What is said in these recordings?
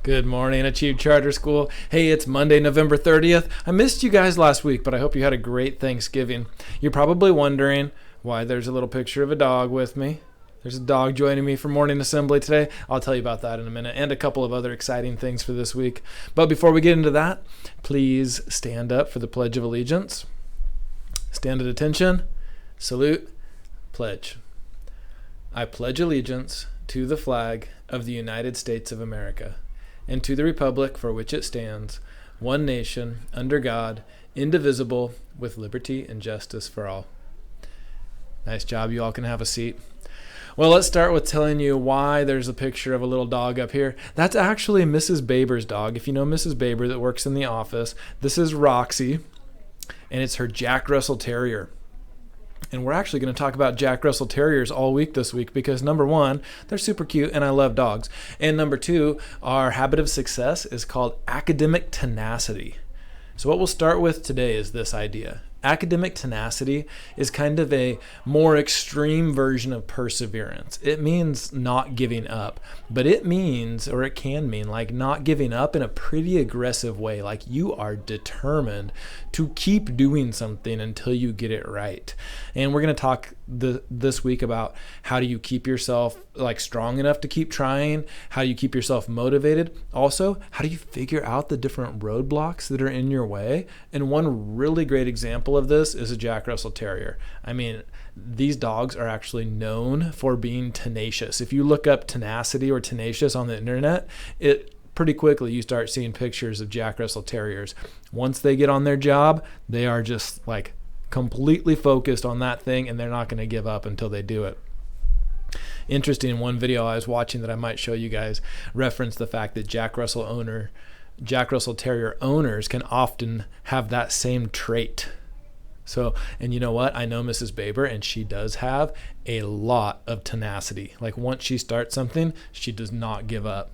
Good morning, Achieve Charter School. Hey, it's Monday, November 30th. I missed you guys last week, but I hope you had a great Thanksgiving. You're probably wondering why there's a little picture of a dog with me. There's a dog joining me for morning assembly today. I'll tell you about that in a minute, and a couple of other exciting things for this week. But before we get into that, please stand up for the Pledge of Allegiance. Stand at attention. Salute. Pledge. I pledge allegiance to the flag of the United States of America, and to the republic for which it stands, one nation, under God, indivisible, with liberty and justice for all. Nice job. You all can have a seat. Well, let's start with telling you why there's a picture of a little dog up here. That's actually Mrs. Baber's dog. If you know Mrs. Baber that works in the office, this is Roxy, and it's her Jack Russell Terrier. And we're actually going to talk about Jack Russell Terriers all week this week because, number one, they're super cute and I love dogs. And number two, our habit of success is called academic tenacity. So what we'll start with today is this idea. Academic tenacity is kind of a more extreme version of perseverance. It means not giving up, but it means, or it can mean, like not giving up in a pretty aggressive way. Like you are determined to keep doing something until you get it right. And we're going to talk this week about how do you keep yourself like strong enough to keep trying, how do you keep yourself motivated. Also, how do you figure out the different roadblocks that are in your way? And one really great example of this is a Jack Russell Terrier. I mean, these dogs are actually known for being tenacious. If you look up tenacity or tenacious on the internet, pretty quickly you start seeing pictures of Jack Russell Terriers. Once they get on their job, they are just like completely focused on that thing, and they're not going to give up until they do it. Interesting, one video I was watching that I might show you guys referenced the fact that Jack Russell Terrier owners can often have that same trait. So, and you know what? I know Mrs. Baber, and she does have a lot of tenacity. Like once she starts something, she does not give up.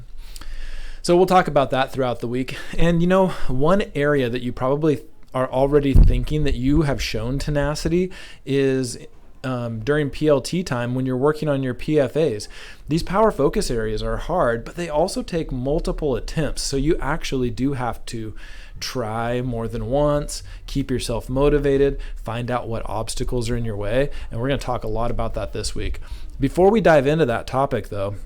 So we'll talk about that throughout the week. And you know, one area that you probably are already thinking that you have shown tenacity is during PLT time when you're working on your PFAs. These power focus areas are hard, but they also take multiple attempts. So you actually do have to try more than once, keep yourself motivated, find out what obstacles are in your way. And we're going to talk a lot about that this week. Before we dive into that topic though,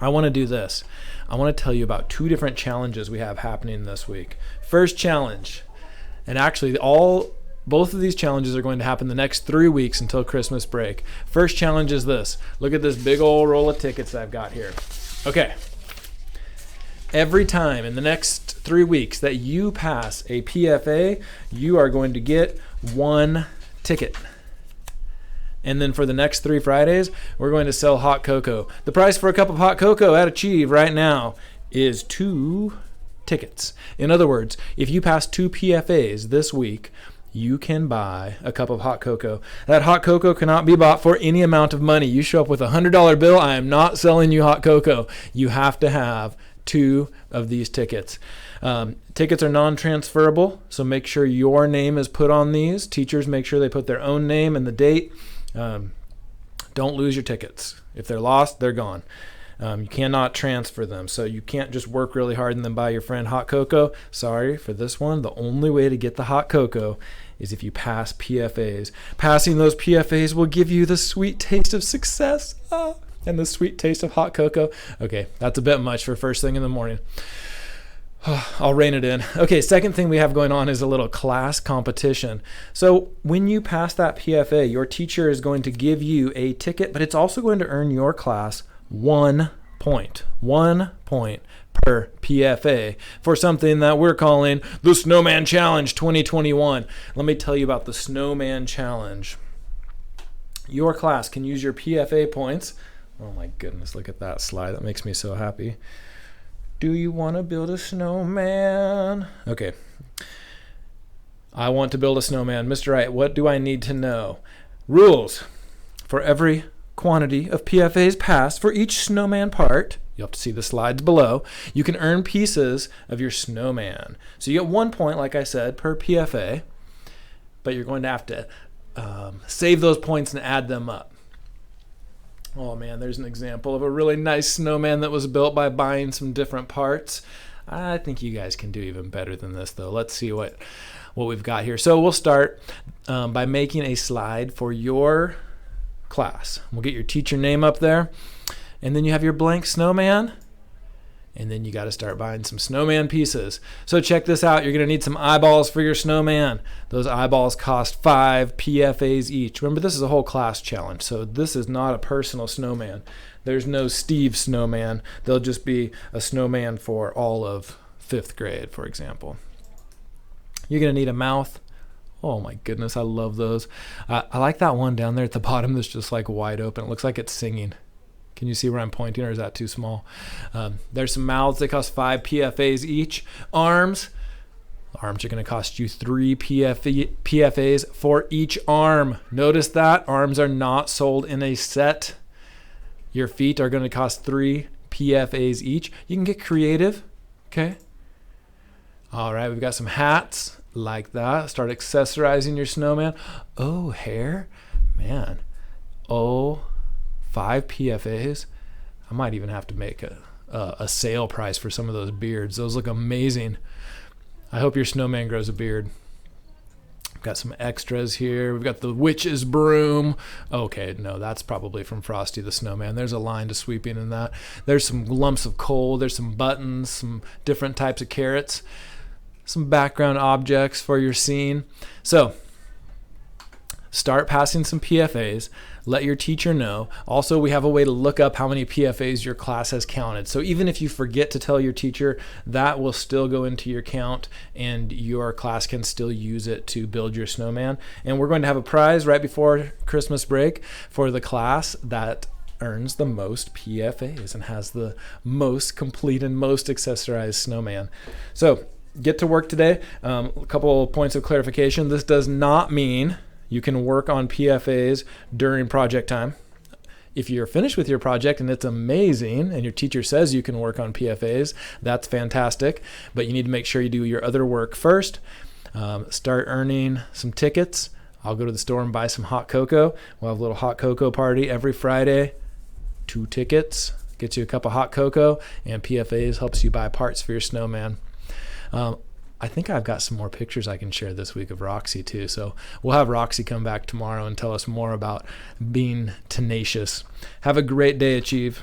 I want to do this. I want to tell you about two different challenges we have happening this week. First challenge, and actually both of these challenges are going to happen the next 3 weeks until Christmas break. First challenge is this. Look at this big old roll of tickets I've got here. Okay. Every time in the next 3 weeks that you pass a PFA, you are going to get one ticket. And then for the next 3 Fridays, we're going to sell hot cocoa. The price for a cup of hot cocoa at Achieve right now is 2 tickets. In other words, if you pass 2 PFAs this week, you can buy a cup of hot cocoa. That hot cocoa cannot be bought for any amount of money. You show up with a $100 bill, I am not selling you hot cocoa. You have to have 2 of these tickets. Tickets are non-transferable, so make sure your name is put on these. Teachers, make sure they put their own name and the date. Don't lose your tickets. If they're lost, they're gone. You cannot transfer them, so you can't just work really hard and then buy your friend hot cocoa. Sorry for this one. The only way to get the hot cocoa is if you pass PFAs. Passing those PFAs will give you the sweet taste of success and the sweet taste of hot cocoa. Okay, that's a bit much for first thing in the morning. I'll rein it in. Okay, second thing we have going on is a little class competition. So when you pass that PFA, your teacher is going to give you a ticket, but it's also going to earn your class 1 point. 1 point per PFA for something that we're calling the Snowman Challenge 2021. Let me tell you about the Snowman Challenge. Your class can use your PFA points. Oh my goodness, look at that slide. That makes me so happy. Do you want to build a snowman? Okay. I want to build a snowman. Mr. Wright, what do I need to know? Rules. For every quantity of PFAs passed for each snowman part, you'll have to see the slides below, you can earn pieces of your snowman. So you get 1 point, like I said, per PFA, but you're going to have to save those points and add them up. Oh man, there's an example of a really nice snowman that was built by buying some different parts. I think you guys can do even better than this though. Let's see what we've got here. So we'll start by making a slide for your class. We'll get your teacher name up there, and then you have your blank snowman, and then you got to start buying some snowman pieces. So check this out. You're going to need some eyeballs for your snowman. Those eyeballs cost 5 PFAs each. Remember, this is a whole class challenge, so this is not a personal snowman. There's no Steve snowman. There'll just be a snowman for all of 5th grade, for example. You're going to need a mouth. Oh my goodness, I love those. I like that one down there at the bottom that's just like wide open. It looks like it's singing. Can you see where I'm pointing, or is that too small? There's some mouths. They cost 5 PFAs each. Arms are going to cost you 3 PFAs for each arm. Notice that arms are not sold in a set. Your feet are going to cost 3 PFAs each. You can get creative, okay? All right, we've got some hats like that. Start accessorizing your snowman. Oh, hair, man. Oh, 5 PFAs. I might even have to make a sale price for some of those beards. Those look amazing. I hope your snowman grows a beard. Got some extras here. We've got the witch's broom. Okay, no, that's probably from Frosty the Snowman. There's a line to sweeping in that. There's some lumps of coal. There's some buttons, some different types of carrots, some background objects for your scene. So start passing some PFAs. Let your teacher know. Also, we have a way to look up how many PFAs your class has counted. So even if you forget to tell your teacher, that will still go into your count, and your class can still use it to build your snowman. And we're going to have a prize right before Christmas break for the class that earns the most PFAs and has the most complete and most accessorized snowman. So get to work today. A couple points of clarification. This does not mean you can work on PFAs during project time. If you're finished with your project and it's amazing and your teacher says you can work on PFAs, that's fantastic. But you need to make sure you do your other work first. Start earning some tickets. I'll go to the store and buy some hot cocoa. We'll have a little hot cocoa party every Friday. 2 tickets gets you a cup of hot cocoa, and PFAs helps you buy parts for your snowman. I think I've got some more pictures I can share this week of Roxy too. So we'll have Roxy come back tomorrow and tell us more about being tenacious. Have a great day, Achieve.